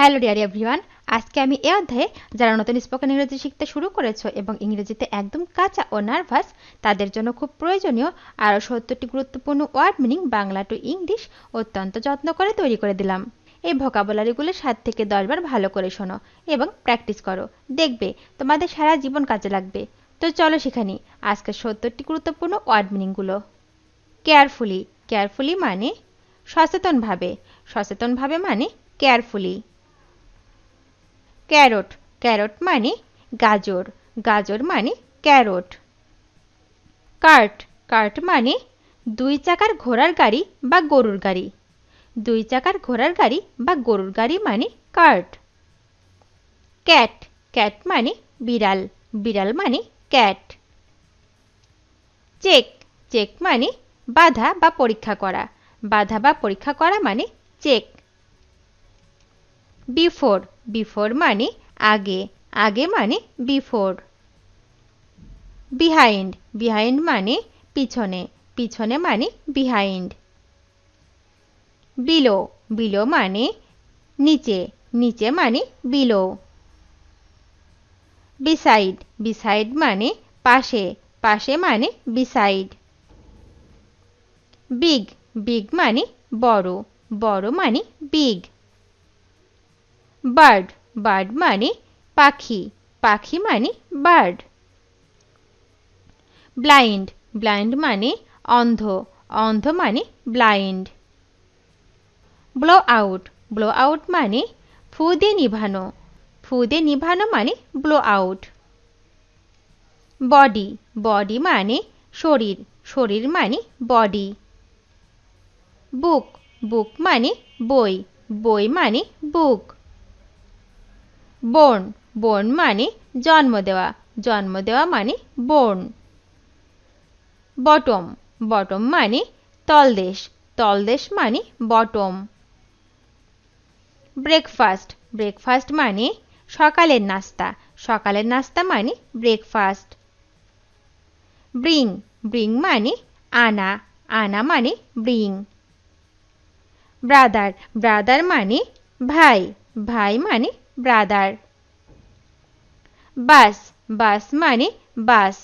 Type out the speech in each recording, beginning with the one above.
Hello dear everyone, আজকে আমি এই অধ্যায়ে যারা নতুন স্পোকেন ইংরেজি শিখতে শুরু করেছো এবং ইংরেজিতে একদম কাঁচা ও নার্ভাস তাদের জন্য খুব প্রয়োজনীয় আরও 70টি গুরুত্বপূর্ণ word meaning Bangla to English অত্যন্ত যত্ন করে তৈরি করে দিলাম। এই ভোকাবুলারিগুলো 7 থেকে 10 বার ভালো করে শোনো এবং প্র্যাকটিস করো, দেখবে তোমাদের সারা জীবন কাজে লাগবে। তো চলো শিখে নিই আজকের 70টি গুরুত্বপূর্ণ ওয়ার্ড মিনিংগুলো। কেয়ারফুলি, কেয়ারফুলি মানে সচেতনভাবে, সচেতনভাবে মানে কেয়ারফুলি। ক্যারট, ক্যারট মানে গাজর, গাজর মানে ক্যারট। কার্ট, কার্ট মানে 2 চাকার ঘোড়ার গাড়ি বা গরুর গাড়ি, 2 চাকার ঘোড়ার গাড়ি বা গরুর গাড়ি মানে কার্ট। ক্যাট, ক্যাট মানে বিড়াল, বিড়াল মানে ক্যাট। চেক, চেক মানে বাধা বা পরীক্ষা করা, বাধা বা পরীক্ষা করা মানে চেক। বিফোর, বিফোর মানে আগে, আগে মানে বিফোর। বিহাইন্ড, বিহাইন্ড মানে পিছনে, পিছনে মানে বিহাইন্ড। বিলো, বিলো মানে নিচে, নিচে মানে বিলো। বিসাইড, বিসাইড মানে পাশে, পাশে মানে বিসাইড। বিগ, বিগ মানে বড়, বড় মানে বিগ। বার্ড, বার্ড মানে পাখি, পাখি মানে বার্ড। ব্লাইন্ড, ব্লাইন্ড মানে অন্ধ, অন্ধ মানে blind. Blow out, blow out মানে ফু দিয়ে নিভানো, ফু দিয়ে নিভানো মানে ব্লো আউট। বডি, বডি মানে শরীর, শরীর মানে বডি। বুক, বুক মানে বই, বই মানে বুক। বোর্ন, বোর্ন মানে জন্ম দেওয়া, জন্ম দেওয়া মানে বোর্ন। বটম, বটম মানে তলদেশ, তলদেশ মানে বটম। ব্রেকফাস্ট, ব্রেকফাস্ট মানে সকালের নাস্তা, সকালের নাস্তা মানে ব্রেকফাস্ট। ব্রিং, ব্রিং মানে আনা, আনা মানে ব্রিং। ব্রাদার, ব্রাদার মানে ভাই, ভাই মানে ব্রাদার। বাস, বাস মানে বাস।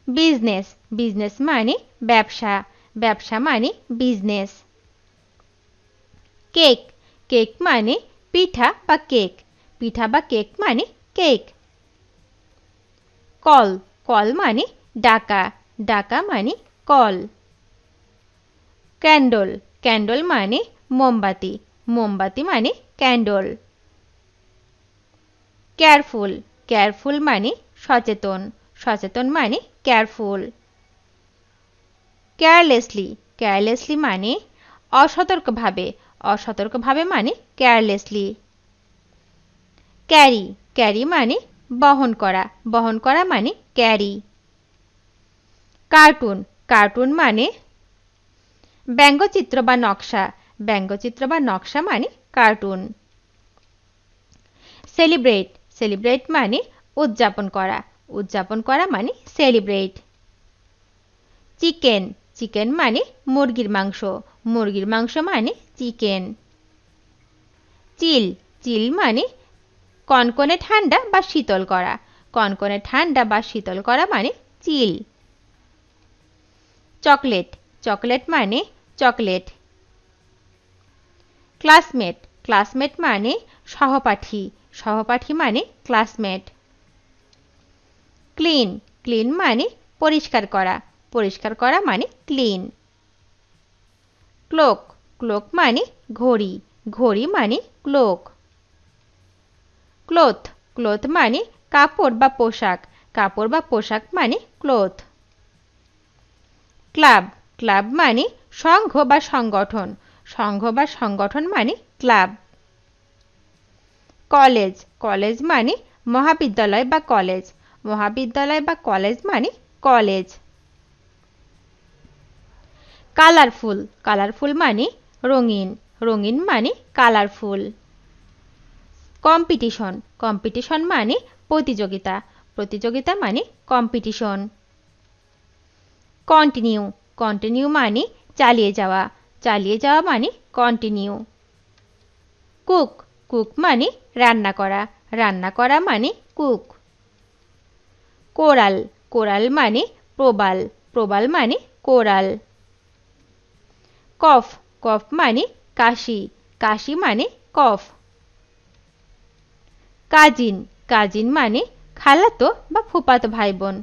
বিজনেস, বিজনেস মানে ব্যবসা, ব্যবসা মানে বিজনেস। কেক, কেক মানে পিঠা বা কেক, পিঠা বা কেক মানে কেক। কল, কল মানে ডাকা, ডাকা মানে কল। ক্যান্ডল, ক্যান্ডল মানে মোমবাতি, মোমবাতি মানে ক্যান্ডল। কেয়ারফুল, কেয়ারফুল মানে সচেতন, সচেতন মানে কেয়ারফুল। কেয়ারলেসলি, কেয়ারলেসলি মানে অসতর্কভাবে, অসতর্কভাবে মানে কেয়ারলেসলি। ক্যারি, ক্যারি মানে বহন করা, বহন করা মানে ক্যারি। কার্টুন, কার্টুন মানে ব্যঙ্গচিত্র বা নকশা, ব্যঙ্গচিত্র বা নকশা মানে কার্টুন। সেলিব্রেট, সেলিব্রেট মানে উদযাপন করা, উদযাপন করা মানে সেলিব্রেট। চিকেন, চিকেন মানে মুরগির মাংস, মুরগির মাংস মানে চিকেন। চিল, চিল মানে কনকনে ঠান্ডা বা শীতল করা, কনকনে ঠান্ডা বা শীতল করা মানে চিল। চকলেট, চকলেট মানে চকলেট। ক্লাসমেট, ক্লাসমেট মানে সহপাঠী, সহপাঠী মানে ক্লাসমেট। ক্লিন, ক্লিন মানে পরিষ্কার করা, পরিষ্কার করা মানে ক্লিন। ক্লোক, ক্লোক মানে ঘড়ি, ঘড়ি মানে ক্লোক। ক্লোথ, ক্লোথ মানে কাপড় বা পোশাক, কাপড় বা পোশাক মানে ক্লোথ। ক্লাব, ক্লাব মানে সংঘ বা সংগঠন, সংঘ বা সংগঠন মানে ক্লাব। কলেজ, কলেজ মানে মহাবিদ্যালয় বা কলেজ, মহাবিদ্যালয় বা কলেজ মানে কলেজ। কালারফুল, কালারফুল মানে রঙিন, রঙিন মানে কালারফুল। কম্পিটিশন, কম্পিটিশন মানে প্রতিযোগিতা, প্রতিযোগিতা মানে কম্পিটিশন। কন্টিনিউ, কন্টিনিউ মানে চালিয়ে যাওয়া, চালিয়ে যাওয়া মানে কন্টিনিউ। কুক কুক মানে রান্না করা, রান্না করা মানে কুক। কোরাল কোরাল মানে প্রবাল, প্রবাল মানে কোরাল। কফ কফ মানে কাশি, কাশি মানে কফ। কাজিন কাজিন মানে খালাতো বা ফুফাতো ভাই বোন,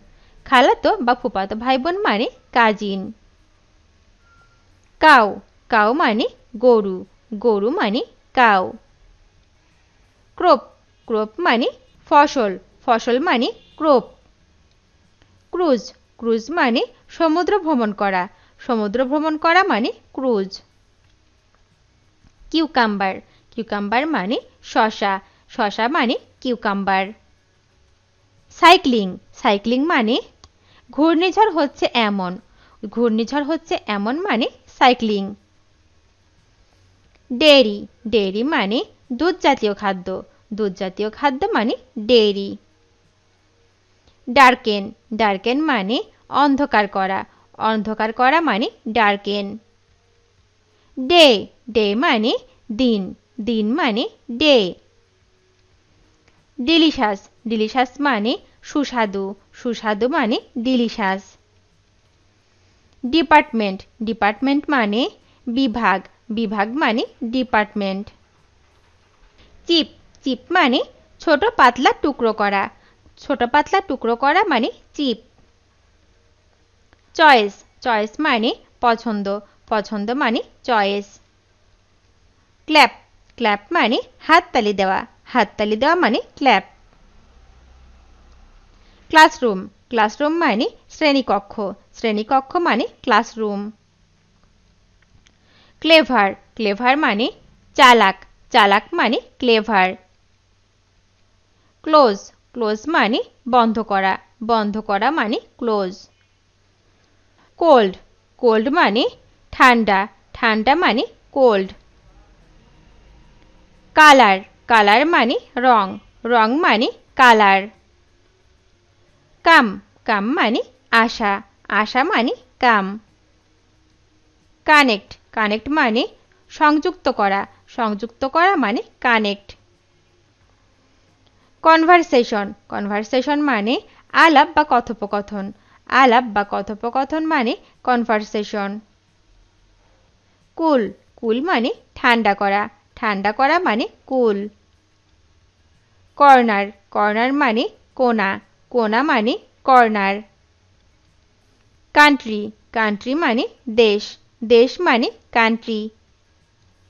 খালাতো বা ফুফাতো ভাই বোন মানে কাজিন। কাউ কাউ মানে গরু, গরু মানে কাউ। ক্রোপ ক্রোপ মানে ফসল, ফসল মানে ক্রোপ। ক্রুজ ক্রুজ মানে সমুদ্র ভ্রমণ করা, সমুদ্র ভ্রমণ করা মানে ক্রুজ। কিউকাম্বার কিউকাম্বার মানে শসা, শসা মানে কিউকাম্বার। সাইক্লিং সাইক্লিং মানে ঘূর্ণিঝড় হচ্ছে এমন, ঘূর্ণিঝড় হচ্ছে এমন মানে সাইক্লিং। ডেয়ারি ডেয়ারি মানে দুধ জাতীয় খাদ্য, দুধ জাতীয় খাদ্য মানে ডেয়ারি। ডার্কেন ডার্কেন মানে অন্ধকার করা, অন্ধকার করা মানে ডার্কেন। ডে ডে মানে দিন, দিন মানে ডে। ডিলিশাস ডিলিশাস মানে সুস্বাদু, সুস্বাদু মানে ডিলিশাস। ডিপার্টমেন্ট ডিপার্টমেন্ট মানে বিভাগ, বিভাগ মানে ডিপার্টমেন্ট। চিপ চিপ মানে ছোট পাতলা টুকরো করা, ছোট পাতলা টুকরো করা মানে চিপ। চয়েস চয়েস মানে পছন্দ, পছন্দ মানে চয়েস। ক্ল্যাপ ক্ল্যাপ মানে হাততালি দেওয়া, হাততালি দেওয়া মানে ক্ল্যাপ। ক্লাসরুম ক্লাসরুম মানে শ্রেণীকক্ষ, শ্রেণীকক্ষ মানে ক্লাসরুম। ক্লেভার ক্লেভার মানে চালাক, চালাক মানে ক্লেভার। ক্লোজ ক্লোজ মানে বন্ধ করা, বন্ধ করা মানে ক্লোজ। কোল্ড কোল্ড মানে ঠান্ডা, ঠান্ডা মানে কোল্ড। কালার কালার মানে রং, রং মানে কালার। কাম কাম মানে আশা, আশা মানে কাম। কানেক্ট কানেক্ট মানে সংযুক্ত করা, সংযুক্ত করা মানে কানেক্ট। কনভারসেশন কনভারসেশন মানে আলাপ বা কথোপকথন, আলাপ বা কথোপকথন মানে কনভারসেশন। কুল কুল মানে ঠান্ডা করা, ঠান্ডা করা মানে কুল। কর্নার কর্নার মানে কোনা, কোনা মানে কর্নার। কান্ট্রি কান্ট্রি মানে দেশ, দেশ মানে কান্ট্রি।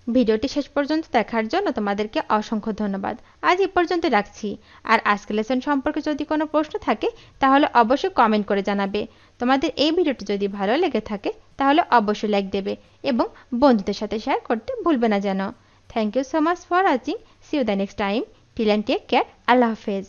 ভিডিওটি শেষ পর্যন্ত দেখার জন্য তোমাদেরকে অসংখ্য ধন্যবাদ। আজ এ পর্যন্ত রাখছি। আর আজকের লেসন সম্পর্কে যদি কোনো প্রশ্ন থাকে তাহলে অবশ্যই কমেন্ট করে জানাবে। তোমাদের এই ভিডিওটি যদি ভালো লেগে থাকে তাহলে অবশ্যই লাইক দেবে এবং বন্ধুদের সাথে শেয়ার করতে ভুলবে না যেন। Thank you so much for watching. See you the next time. Till and take care. আল্লাহ হাফেজ।